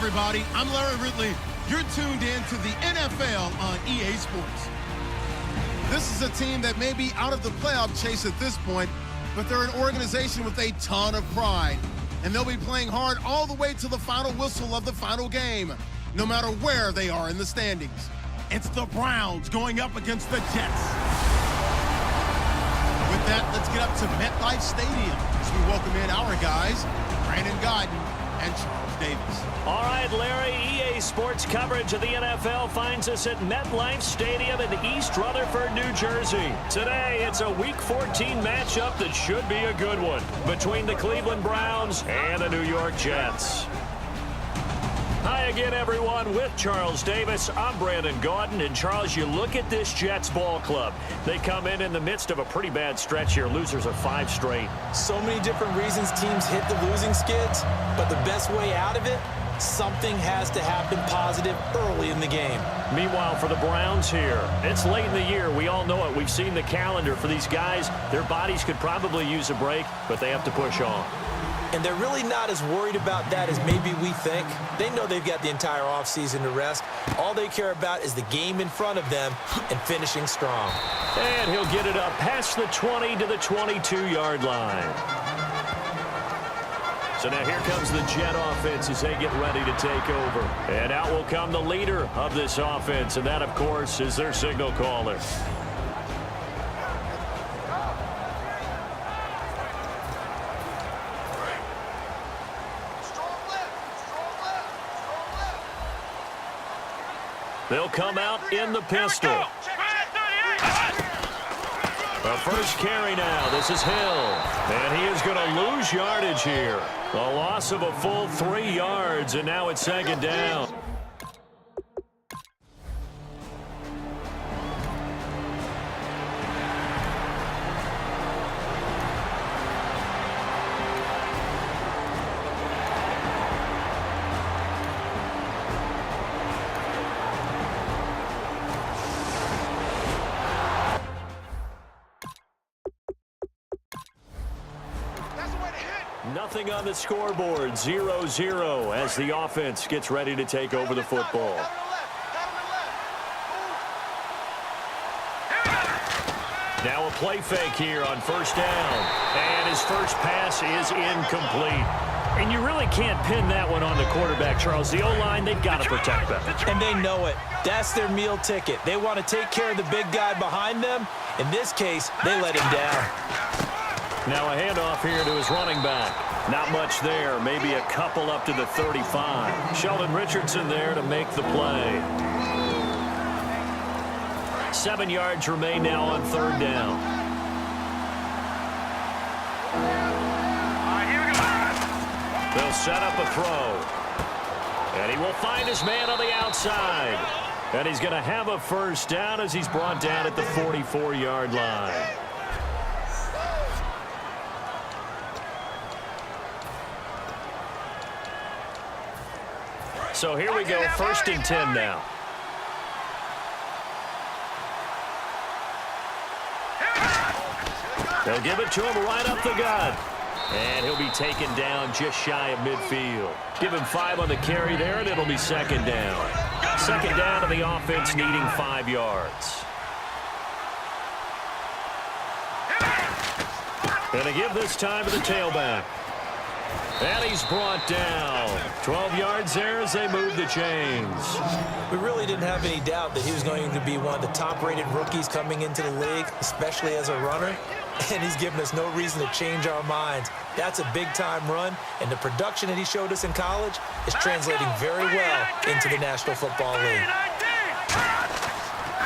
everybody. I'm Larry Ridley. You're tuned in to the NFL on EA Sports. This is a team that may be out of the playoff chase at this point, but they're an organization with a ton of pride. And they'll be playing hard all the way to the final whistle of the final game, no matter where they are in the standings. It's the Browns going up against the Jets. With that, let's get up to MetLife Stadium as we welcome in our guys, Brandon Gaudin and Charles Davis. All right, Larry, EA Sports coverage of the NFL finds us at MetLife Stadium in East Rutherford, New Jersey. Today, it's a Week 14 matchup that should be a good one between the Cleveland Browns and the New York Jets. Hi again, everyone. With Charles Davis, I'm Brandon Gaudin. And, Charles, you look at this Jets ball club. They come in the midst of a pretty bad stretch here, losers of 5 straight. So many different reasons teams hit the losing skids, but the best way out of it, something has to happen positive early in the game. Meanwhile, for the Browns here, it's late in the year. We all know it. We've seen the calendar for these guys. Their bodies could probably use a break, but they have to push on. And they're really not as worried about that as maybe we think. They know they've got the entire offseason to rest. All they care about is the game in front of them and finishing strong. And he'll get it up past the 20 to the 22-yard line. So now here comes the Jet offense as they get ready to take over. And out will come the leader of this offense, and that, of course, is their signal caller. They'll come out in the pistol. A first carry now. This is Hill. And he is going to lose yardage here. A loss of a full 3 yards, and now it's second down. Nothing on the scoreboard, 0-0 as the offense gets ready to take over the football. Now a play fake here on first down. And his first pass is incomplete. And you really can't pin that one on the quarterback, Charles. The O-line, they've got to protect them. And they know it. That's their meal ticket. They want to take care of the big guy behind them. In this case, they let him down. Now a handoff here to his running back. Not much there, maybe a couple up to the 35. Sheldon Richardson there to make the play. 7 yards remain now on third down. They'll set up a throw. And he will find his man on the outside. And he's going to have a first down as he's brought down at the 44-yard line. So here we go, first and 10 now. They'll give it to him right up the gut. And he'll be taken down just shy of midfield. Give him 5 on the carry there, and it'll be second down. Second down to the offense needing 5 yards. Gonna give this time to the tailback. And he's brought down. 12 yards there as they move the chains. We really didn't have any doubt that he was going to be one of the top-rated rookies coming into the league, especially as a runner. And he's given us no reason to change our minds. That's a big-time run, and the production that he showed us in college is translating very well into the National Football League.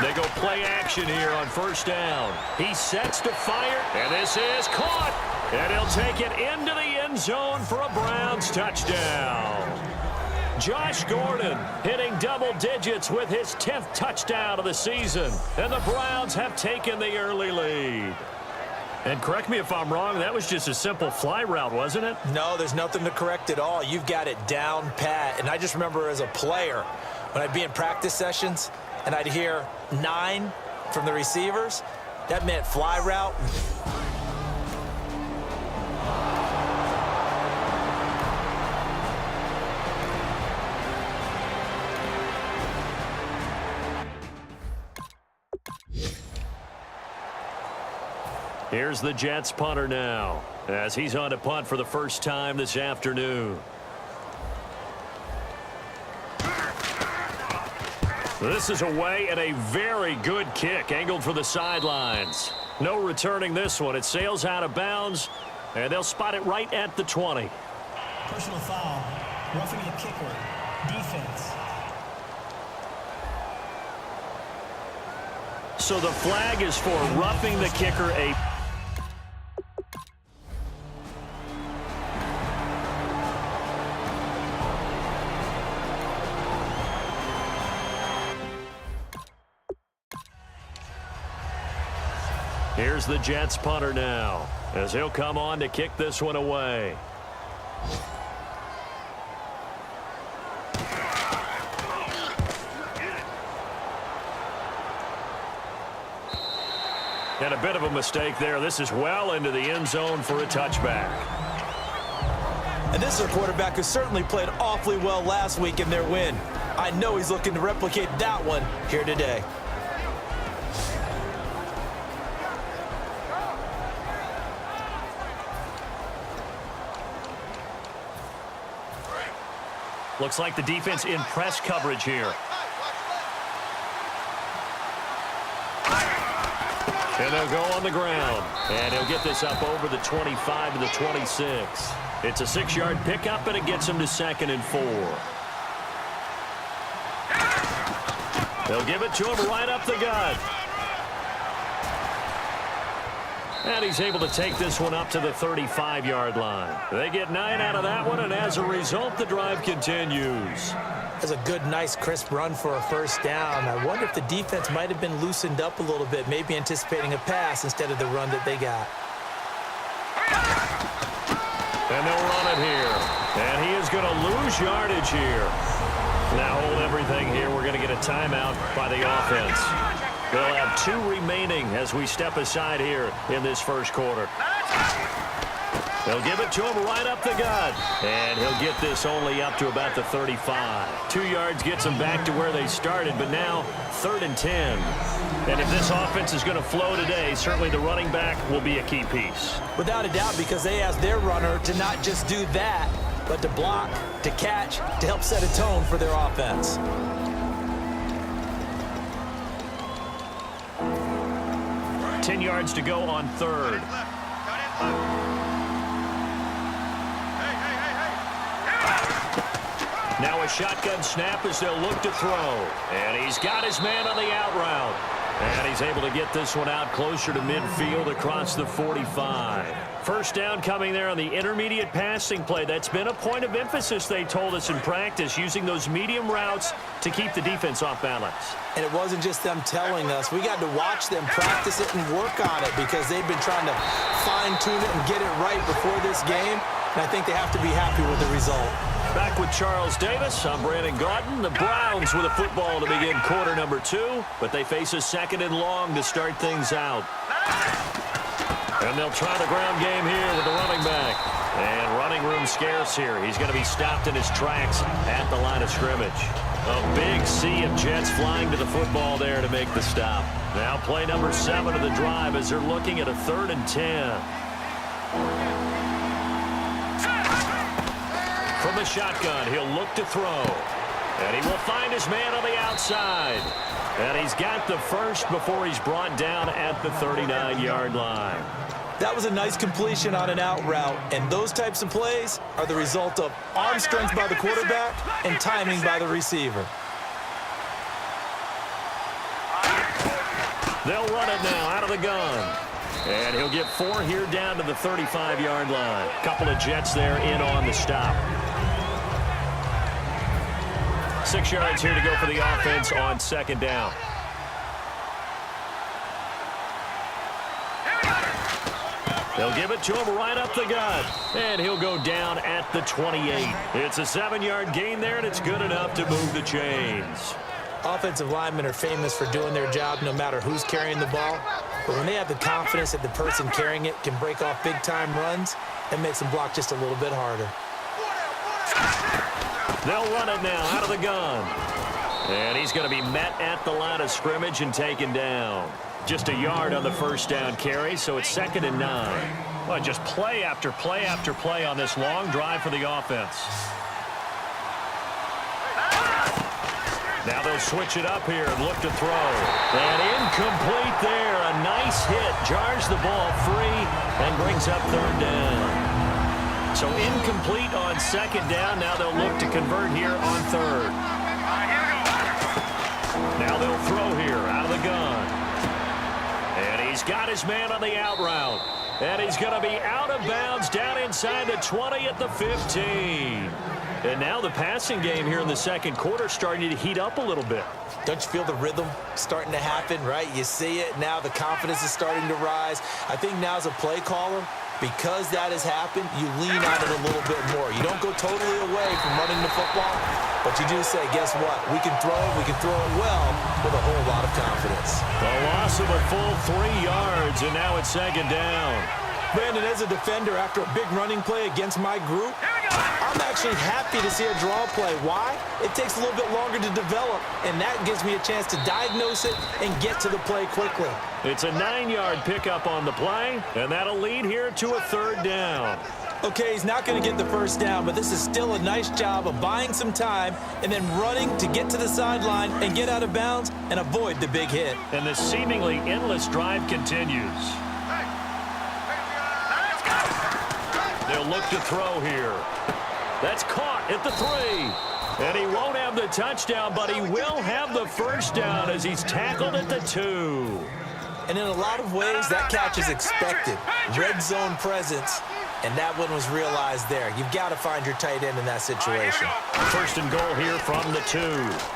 They go play action here on first down. He sets to fire, and this is caught. And he'll take it into the end zone for a Browns touchdown. Josh Gordon hitting double digits with his 10th touchdown of the season. And the Browns have taken the early lead. And correct me if I'm wrong, that was just a simple fly route, wasn't it? No, there's nothing to correct at all. You've got it down pat. And I just remember as a player, when I'd be in practice sessions and I'd hear 9 from the receivers, that meant fly route. Here's the Jets punter now, as he's on to punt for the first time this afternoon. This is away and a very good kick, angled for the sidelines. No returning this one. It sails out of bounds, and they'll spot it right at the 20. Personal foul, roughing the kicker, defense. So the flag is for roughing the kicker. Here's the Jets punter now, as he'll come on to kick this one away. And a bit of a mistake there. This is well into the end zone for a touchback. And this is a quarterback who certainly played awfully well last week in their win. I know he's looking to replicate that one here today. Looks like the defense in press coverage here. And they'll go on the ground. And he'll get this up over the 25 to the 26. It's a 6-yard pickup, and it gets him to 2nd and 4. They'll give it to him right up the gut. And he's able to take this one up to the 35-yard line. They get 9 out of that one, and as a result, the drive continues. That's a good, nice, crisp run for a first down. I wonder if the defense might have been loosened up a little bit, maybe anticipating a pass instead of the run that they got. And they'll run it here. And he is going to lose yardage here. Now hold everything here. We're going to get a timeout by the offense. They'll have 2 remaining as we step aside here in this first quarter. They'll give it to him right up the gut. And he'll get this only up to about the 35. 2 yards gets them back to where they started, but now 3rd and 10. And if this offense is going to flow today, certainly the running back will be a key piece. Without a doubt, because they asked their runner to not just do that, but to block, to catch, to help set a tone for their offense. Ten yards to go on 3rd. Now a shotgun snap as they'll look to throw. And he's got his man on the out route. And he's able to get this one out closer to midfield across the 45. First down coming there on the intermediate passing play. That's been a point of emphasis, they told us in practice, using those medium routes to keep the defense off balance. And it wasn't just them telling us. We got to watch them practice it and work on it because they've been trying to fine-tune it and get it right before this game. And I think they have to be happy with the result. Back with Charles Davis, I'm Brandon Gaudin. The Browns with a football to begin quarter number 2, but they face a 2nd and long to start things out. And they'll try the ground game here with the running back. And running room scarce here. He's going to be stopped in his tracks at the line of scrimmage. A big sea of Jets flying to the football there to make the stop. Now play number 7 of the drive as they're looking at a 3rd and 10. From the shotgun, he'll look to throw. And he will find his man on the outside. And he's got the first before he's brought down at the 39-yard line. That was a nice completion on an out route. And those types of plays are the result of arm strength by the quarterback and timing by the receiver. They'll run it now out of the gun. And he'll get 4 here down to the 35-yard line. Couple of Jets there in on the stop. 6 yards here to go for the offense on 2nd down. They'll give it to him right up the gut. And he'll go down at the 28. It's a 7-yard gain there, and it's good enough to move the chains. Offensive linemen are famous for doing their job no matter who's carrying the ball. But when they have the confidence that the person carrying it can break off big-time runs, it makes them block just a little bit harder. They'll run it now out of the gun. And he's going to be met at the line of scrimmage and taken down. Just a yard on the first down carry, so it's 2nd and 9. Well, just play after play after play on this long drive for the offense. Now they'll switch it up here and look to throw. And incomplete there. A nice hit. Jars the ball free and brings up 3rd down. So incomplete on 2nd down. Now they'll look to convert here on 3rd. Now they'll throw here out of the gun. And he's got his man on the out route. And he's going to be out of bounds down inside the 20 at the 15. And now the passing game here in the 2nd quarter starting to heat up a little bit. Don't you feel the rhythm starting to happen, right? You see it now. The confidence is starting to rise. I think now as a play caller, because that has happened, you lean on it a little bit more. You don't go totally away from running the football, but you do say, guess what? We can throw it well with a whole lot of confidence. A loss of a full 3 yards, and now it's 2nd down. Brandon, as a defender, after a big running play against my group, I'm actually happy to see a draw play. Why? It takes a little bit longer to develop, and that gives me a chance to diagnose it and get to the play quickly. It's a 9-yard pickup on the play, and that'll lead here to a 3rd down. Okay, he's not going to get the first down, but this is still a nice job of buying some time and then running to get to the sideline and get out of bounds and avoid the big hit. And the seemingly endless drive continues. They'll look to throw here. That's caught at the 3. And he won't have the touchdown, but he will have the first down as he's tackled at the 2. And in a lot of ways, that catch is expected. Red zone presence, and that one was realized there. You've got to find your tight end in that situation. 1st and goal here from the 2.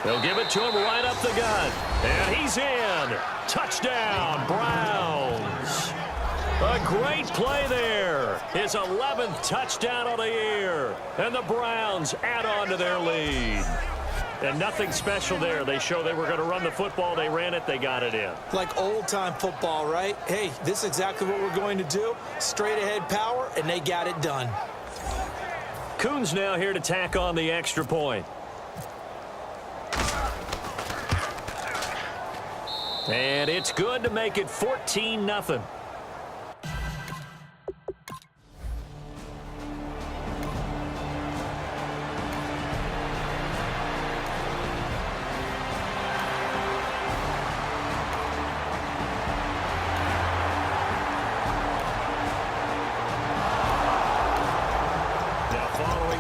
They'll give it to him right up the gut. And he's in. Touchdown, Browns. A great play there. His 11th touchdown of the year. And the Browns add on to their lead. And nothing special there. They show they were going to run the football. They ran it. They got it in. Like old-time football, right? Hey, this is exactly what we're going to do. Straight-ahead power, and they got it done. Coons now here to tack on the extra point. And it's good to make it 14-0.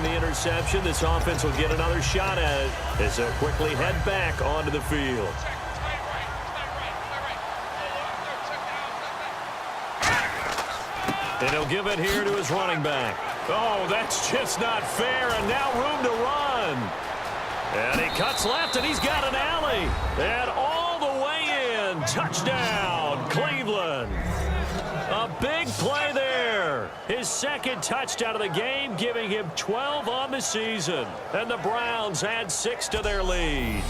Interception. This offense will get another shot at it as they'll quickly head back onto the field. And he'll give it here to his running back. Oh, that's just not fair, and now room to run. And he cuts left, and he's got an alley. And all the way in. Touchdown, Cleveland. A big play there. His 2nd touchdown of the game, giving him 12 on the season. And the Browns add 6 to their lead.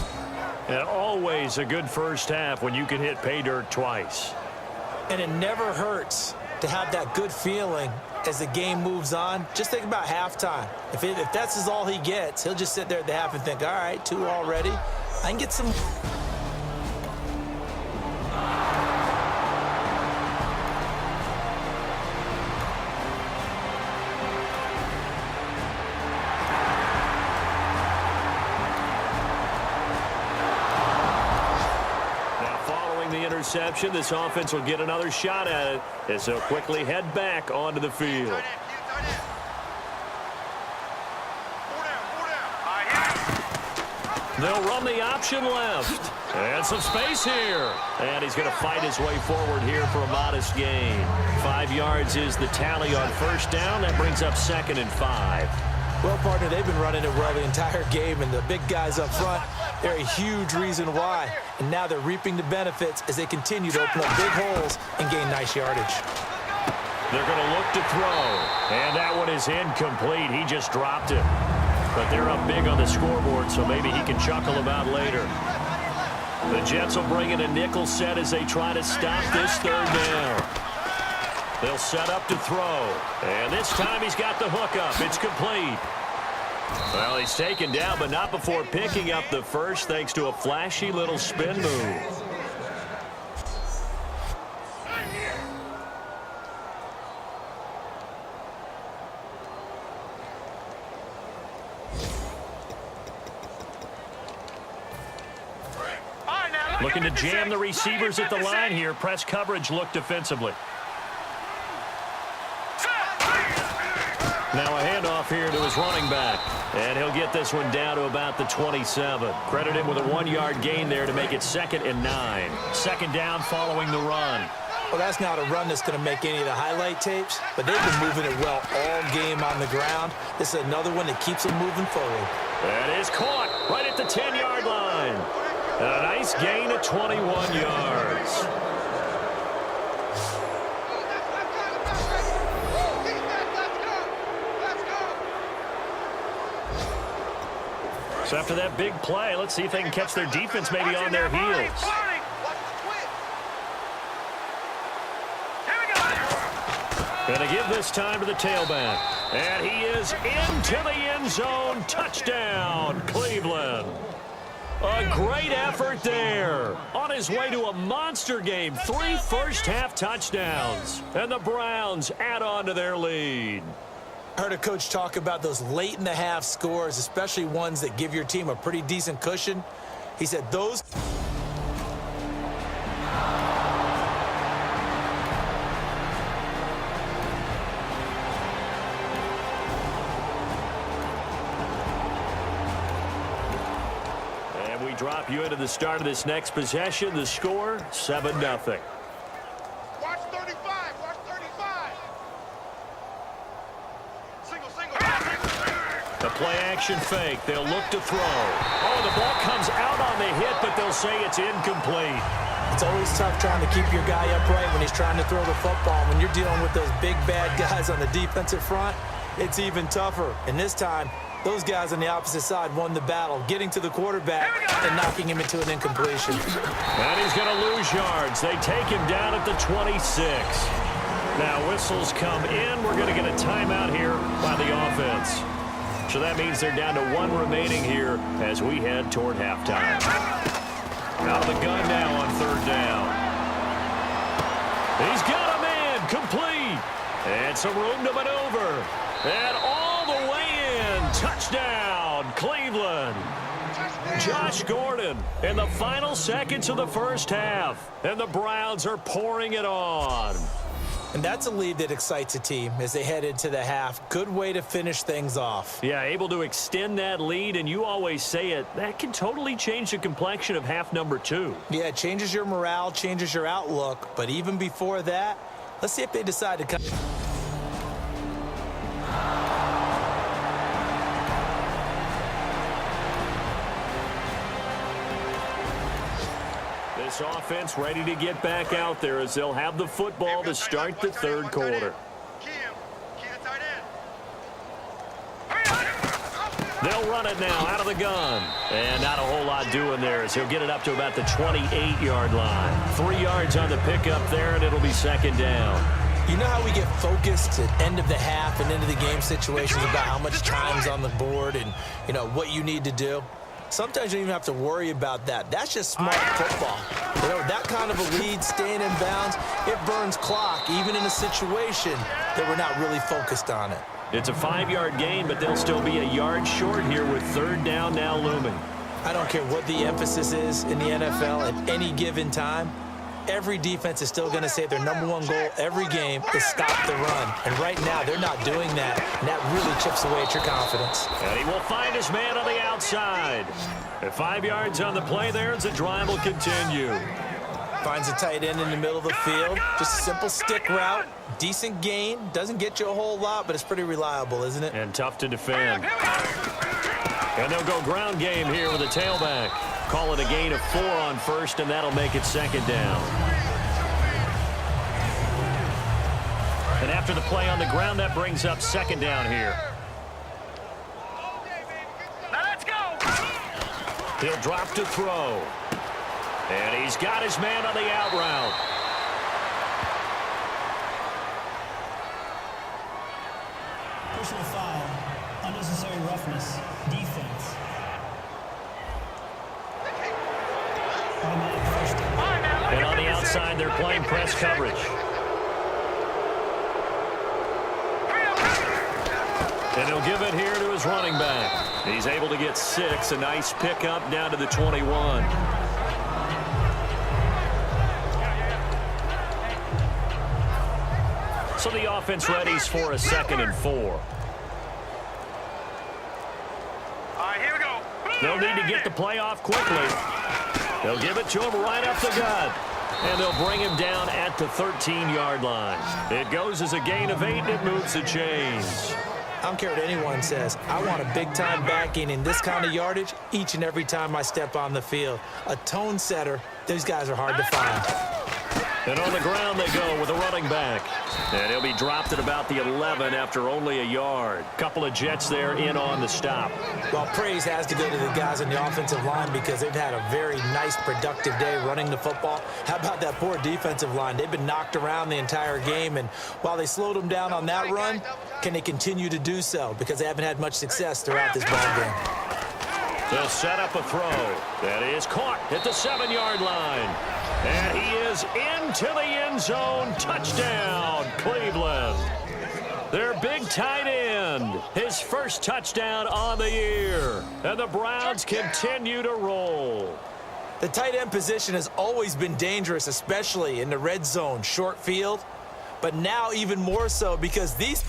And always a good first half when you can hit pay dirt twice. And it never hurts to have that good feeling as the game moves on. Just think about halftime. If that's all he gets, he'll just sit there at the half and think, all right, 2 already. I can get some... Interception. This offense will get another shot at it as they'll quickly head back onto the field. They'll run the option left. And some space here. And he's going to fight his way forward here for a modest gain. 5 yards is the tally on first down. That brings up 2nd and 5. Well, partner, they've been running it well the entire game, and the big guys up front, they're a huge reason why. And now they're reaping the benefits as they continue to open up big holes and gain nice yardage. They're going to look to throw. And that one is incomplete. He just dropped it. But they're up big on the scoreboard, so maybe he can chuckle about later. The Jets will bring in a nickel set as they try to stop this 3rd down. They'll set up to throw. And this time he's got the hook up. It's complete. Well, he's taken down, but not before picking up the first thanks to a flashy little spin move. Looking to jam the receivers at the line here. Press coverage look defensively. Now a handoff here to his running back. And he'll get this one down to about the 27. Credit him with a 1-yard gain there to make it 2nd and 9. Second down following the run. Well, that's not a run that's going to make any of the highlight tapes, but they've been moving it well all game on the ground. This is another one that keeps them moving forward. That is caught right at the 10-yard line. A nice gain of 21 yards. So after that big play, let's see if they can catch their defense maybe on their heels. Going to give this time to the tailback. And he is into the end zone. Touchdown, Cleveland. A great effort there. On his way to a monster game. 3 first-half touchdowns. And the Browns add on to their lead. I heard a coach talk about those late-in-the-half scores, especially ones that give your team a pretty decent cushion. He said those... And we drop you into the start of this next possession. The score, 7-0. The play-action fake. They'll look to throw. Oh, the ball comes out on the hit, but they'll say it's incomplete. It's always tough trying to keep your guy upright when he's trying to throw the football. When you're dealing with those big, bad guys on the defensive front, it's even tougher. And this time, those guys on the opposite side won the battle, getting to the quarterback and knocking him into an incompletion. And he's going to lose yards. They take him down at the 26. Now, whistles come in. We're going to get a timeout here by the offense. So that means they're down to 1 remaining here as we head toward halftime. Out of the gun now on 3rd down. He's got a man complete. And some room to maneuver. And all the way in. Touchdown, Cleveland. Josh Gordon in the final seconds of the first half. And the Browns are pouring it on. And that's a lead that excites a team as they head into the half. Good way to finish things off. Yeah, able to extend that lead, and you always say it, that can totally change the complexion of half number 2. Yeah, it changes your morale, changes your outlook. But even before that, let's see if they decide to come. This offense ready to get back out there as they'll have the football to start the 3rd quarter. They'll run it now out of the gun. And not a whole lot doing there as he'll get it up to about the 28-yard line. 3 yards on the pickup there, and it'll be 2nd down. You know how we get focused at end of the half and into the game situations about how much time's on the board and, you know, what you need to do? Sometimes you don't even have to worry about that. That's just smart football. You know, that kind of a lead, staying in bounds, it burns clock, even in a situation that we're not really focused on it. It's a 5-yard gain, but they'll still be a yard short here with 3rd down now looming. I don't care what the emphasis is in the NFL at any given time. Every defense is still going to say their #1 goal every game is stop the run. And right now, they're not doing that, and that really chips away at your confidence. And he will find his man on the outside. At 5 yards on the play there as the drive will continue. Finds a tight end in the middle of the field. Just a simple stick route. Decent gain. Doesn't get you a whole lot, but it's pretty reliable, isn't it? And tough to defend. And they'll go ground game here with a tailback. Call it a gain of 4 on 1st, and that'll make it 2nd down. And after the play on the ground, that brings up 2nd down here. Now let's go. He'll drop to throw. And he's got his man on the out route. Personal foul, unnecessary roughness, defense. Automatic first down. And on the outside, they're playing press coverage. And he'll give it here to his running back. He's able to get 6, a nice pickup down to the 21. So the offense readies for a 2nd and 4. All right, here we go. They'll need to get the play off quickly. They'll give it to him right up the gut. And they'll bring him down at the 13-yard line. It goes as a gain of 8, and it moves the chains. I don't care what anyone says. I want a big-time back gaining this kind of yardage each and every time I step on the field. A tone setter, these guys are hard to find. And on the ground they go with a running back. And he'll be dropped at about the 11 after only a yard. Couple of Jets there in on the stop. Well, praise has to go to the guys on the offensive line because they've had a very nice, productive day running the football. How about that poor defensive line? They've been knocked around the entire game, and while they slowed them down on that run, can they continue to do so? Because they haven't had much success throughout this ball game. They'll set up a throw. That is caught at the 7-yard line. And he is into the end zone. Touchdown, Cleveland. Their big tight end. His first touchdown on the year. And the Browns continue to roll. The tight end position has always been dangerous, especially in the red zone, short field. But now even more so because these...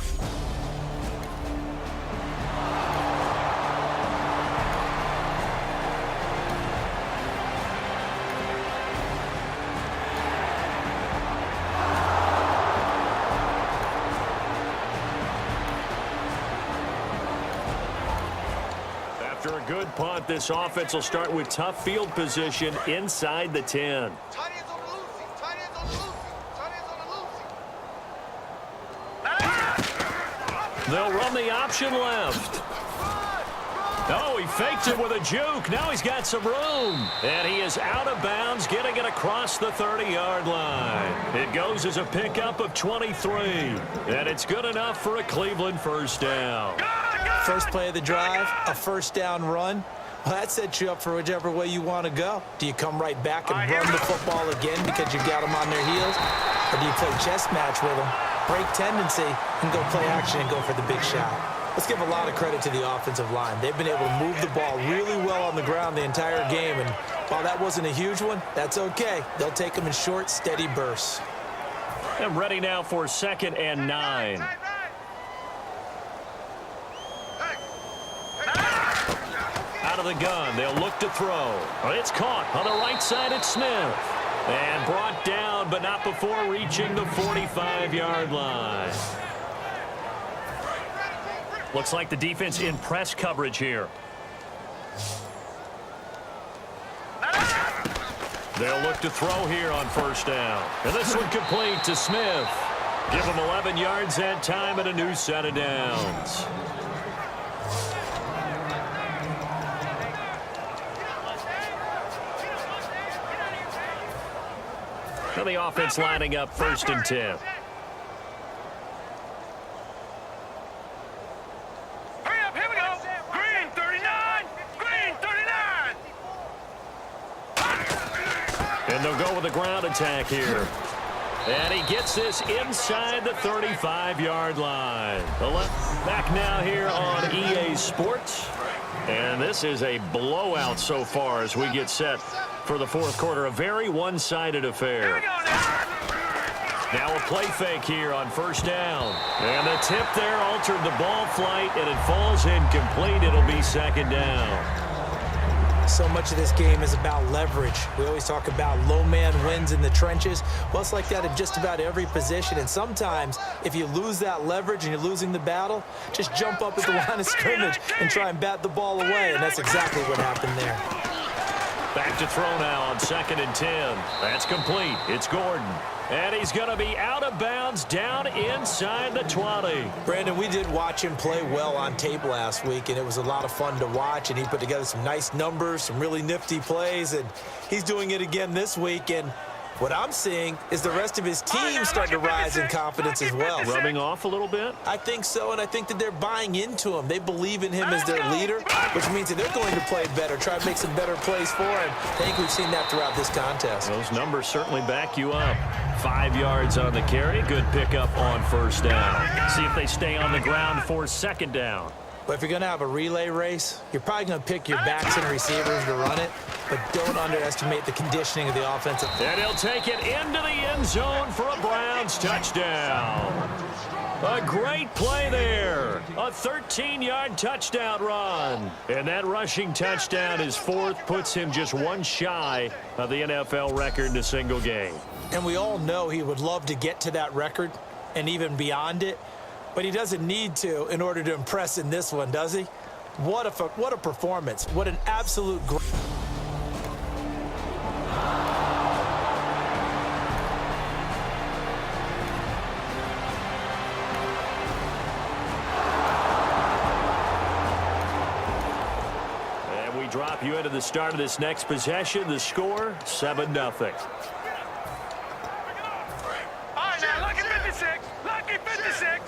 After a good punt, this offense will start with tough field position inside the 10. Tight ends on the loosey. Tight ends on the loosey. Tight ends on the loosey. They'll run the option left. Oh, he faked it with a juke. Now he's got some room. And he is out of bounds, getting it across the 30-yard line. It goes as a pickup of 23. And it's good enough for a Cleveland first down. First play of the drive, a first down run. Well, that sets you up for whichever way you want to go. Do you come right back and run the football again because you've got them on their heels? Or do you play chess match with them, break tendency, and go play action and go for the big shot? Let's give a lot of credit to the offensive line. They've been able to move the ball really well on the ground the entire game. And while that wasn't a huge one, that's okay. They'll take them in short, steady bursts. And ready now for 2nd and 9. Out of the gun, they'll look to throw. It's caught on the right side at Smith. And brought down, but not before reaching the 45-yard line. Looks like the defense in press coverage here. They'll look to throw here on first down. And this one complete to Smith. Give him 11 yards that time and a new set of downs. So the offense lining up 1st and 10. Hurry up, here we go. Green 39. Green 39. And they'll go with a ground attack here. And he gets this inside the 35-yard line. The left back now here on EA Sports. And this is a blowout so far as we get set for the 4th quarter. A very one-sided affair. Now a play fake here on first down. And the tip there altered the ball flight, and it falls incomplete. It'll be 2nd down. So much of this game is about leverage. We always talk about low man wins in the trenches. Well, it's like that in just about every position. And sometimes, if you lose that leverage and you're losing the battle, just jump up at the line of scrimmage and try and bat the ball away. And that's exactly what happened there. Back to throw now on 2nd and 10. That's complete. It's Gordon. And he's going to be out of bounds down inside the 20. Brandon, we did watch him play well on tape last week, and it was a lot of fun to watch. And he put together some nice numbers, some really nifty plays, and he's doing it again this week. And what I'm seeing is the rest of his team starting to rise in confidence as well. Rubbing off a little bit? I think so, and I think that they're buying into him. They believe in him as their leader, which means that they're going to play better, try to make some better plays for him. I think we've seen that throughout this contest. Those numbers certainly back you up. 5 yards on the carry. Good pickup on first down. See if they stay on the ground for 2nd down. But if you're going to have a relay race, you're probably going to pick your backs and receivers to run it, but don't underestimate the conditioning of the offensive. And he'll take it into the end zone for a Browns touchdown. A great play there. A 13-yard touchdown run. And that rushing touchdown, his fourth, puts him just one shy of the NFL record in a single game. And we all know he would love to get to that record and even beyond it, but he doesn't need to in order to impress in this one, does he? What a performance. What an absolute great... Drop you into the start of this next possession. The score, 7-0. All right, now, lucky 56. Lucky 56.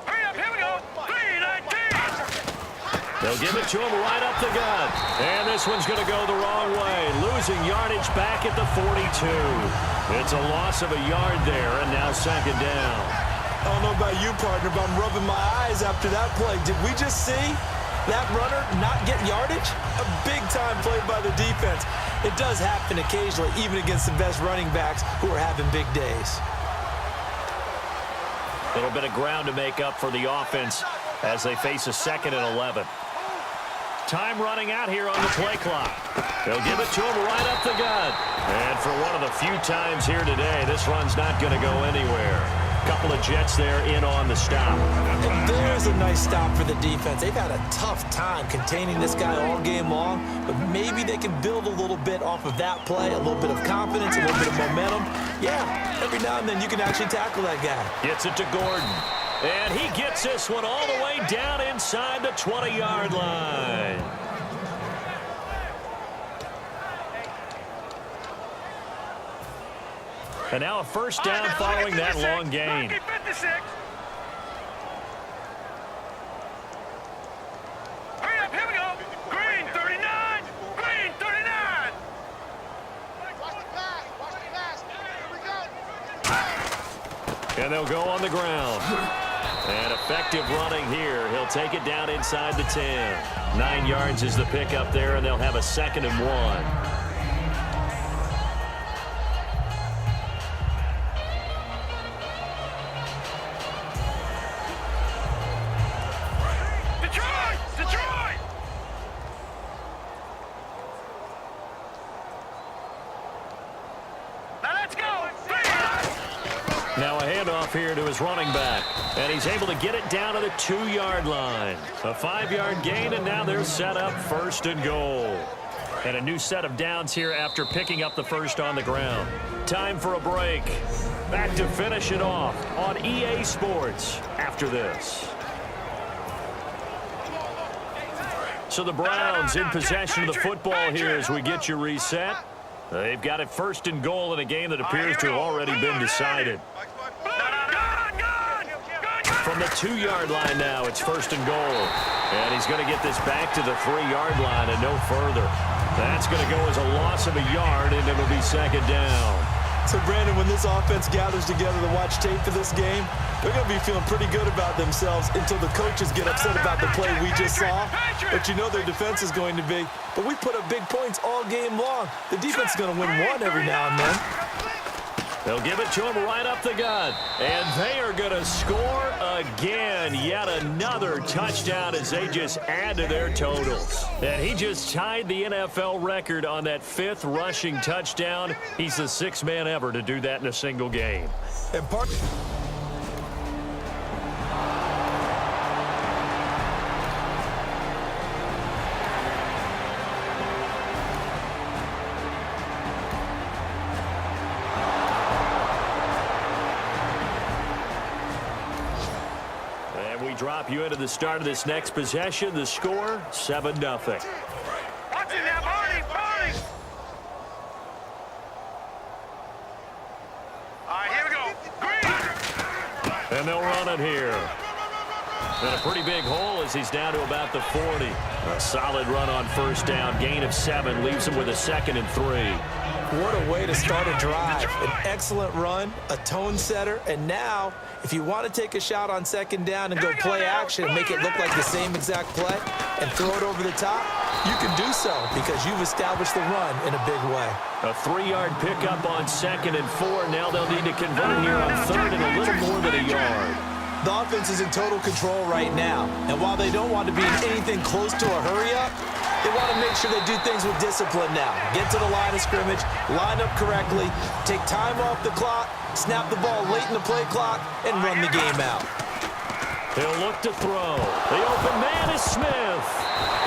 Hurry up, here we go. 3-19. They'll give it to him right up the gut. And this one's going to go the wrong way. Losing yardage back at the 42. It's a loss of a yard there, and now second down. I don't know about you, partner, but I'm rubbing my eyes after that play. Did we just see that runner not get yardage? A big-time play by the defense. It does happen occasionally, even against the best running backs who are having big days. A little bit of ground to make up for the offense as they face a 2nd and 11. Time running out here on the play clock. They'll give it to him right up the gut. And for one of the few times here today, this run's not going to go anywhere. Couple of Jets there in on the stop. And there's a nice stop for the defense. They've had a tough time containing this guy all game long, but maybe they can build a little bit off of that play, a little bit of confidence, a little bit of momentum. Yeah, every now and then you can actually tackle that guy. Gets it to Gordon. And he gets this one all the way down inside the 20-yard line. And now a first down following that long gain. Lucky 56. Hurry up, here we go. Green 39. Green 39. Watch the pass. Watch the pass. Here we go. And they'll go on the ground. And effective running here. He'll take it down inside the 10. 9 yards is the pickup there, and they'll have a 2nd and 1. Now a handoff here to his running back. And he's able to get it down to the 2-yard line. A 5-yard gain, and now they're set up 1st and goal. And a new set of downs here after picking up the first on the ground. Time for a break. Back to finish it off on EA Sports after this. So the Browns in possession of the football here as we get you reset. They've got it 1st and goal in a game that appears to have already been decided. From the 2-yard line now, it's 1st and goal. And he's going to get this back to the 3-yard line and no further. That's going to go as a loss of a yard, and it'll be 2nd down. So, Brandon, when this offense gathers together to watch tape for this game, they're going to be feeling pretty good about themselves until the coaches get upset about the play we just saw. But you know their defense is going to be. But we put up big points all game long. The defense is going to win one every now and then. They'll give it to him right up the gut. And they are going to score again. Yet another touchdown as they just add to their totals. And he just tied the NFL record on that 5th rushing touchdown. He's the 6th man ever to do that in a single game. And drop you into the start of this next possession. The score, 7-0. Watch it now, Barney, Barney. All right, here we go. Green. And they'll run it here. And a pretty big hole as he's down to about the 40. A solid run on first down. Gain of 7 leaves him with a 2nd and 3. What a way to start a drive. An excellent run, a tone setter, and now if you want to take a shot on 2nd down and go play action and make it look like the same exact play and throw it over the top, you can do so because you've established the run in a big way. A 3-yard pickup on 2nd and 4. Now they'll need to convert here on 3rd and a little more than a yard. The offense is in total control right now, and while they don't want to be in anything close to a hurry-up, they want to make sure they do things with discipline now. Get to the line of scrimmage, line up correctly, take time off the clock, snap the ball late in the play clock, and run the game out. He'll look to throw. The open man is Smith.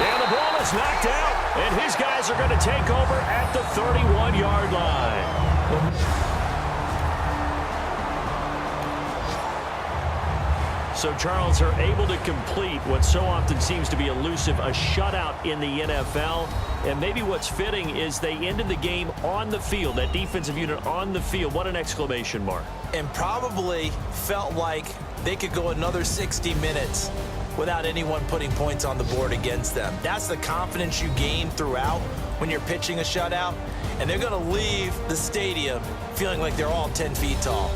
And the ball is knocked out, and his guys are going to take over at the 31-yard line. So Charles are able to complete what so often seems to be elusive, a shutout in the NFL. And maybe what's fitting is they ended the game on the field, that defensive unit on the field. What an exclamation mark. And probably felt like they could go another 60 minutes without anyone putting points on the board against them. That's the confidence you gain throughout when you're pitching a shutout. And they're going to leave the stadium feeling like they're all 10 feet tall.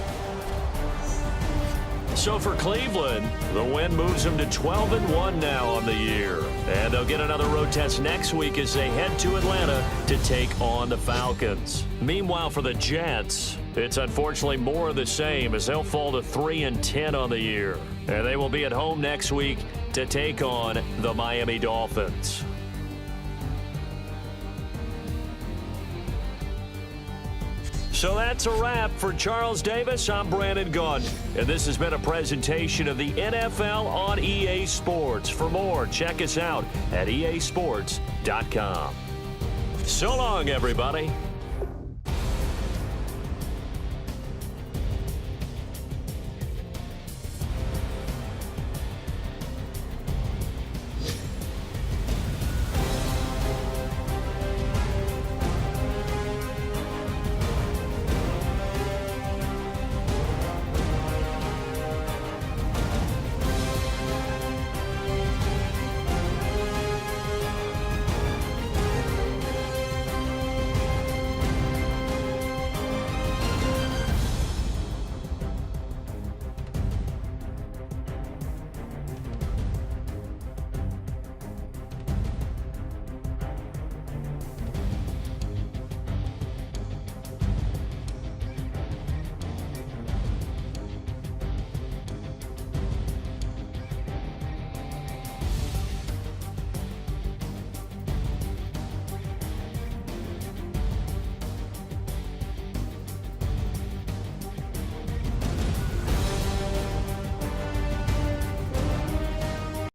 So for Cleveland, the win moves them to 12-1 now on the year. And they'll get another road test next week as they head to Atlanta to take on the Falcons. Meanwhile, for the Jets, it's unfortunately more of the same as they'll fall to 3-10 on the year. And they will be at home next week to take on the Miami Dolphins. So that's a wrap for Charles Davis. I'm Brandon Gunn, and this has been a presentation of the NFL on EA Sports. For more, check us out at easports.com. So long, everybody.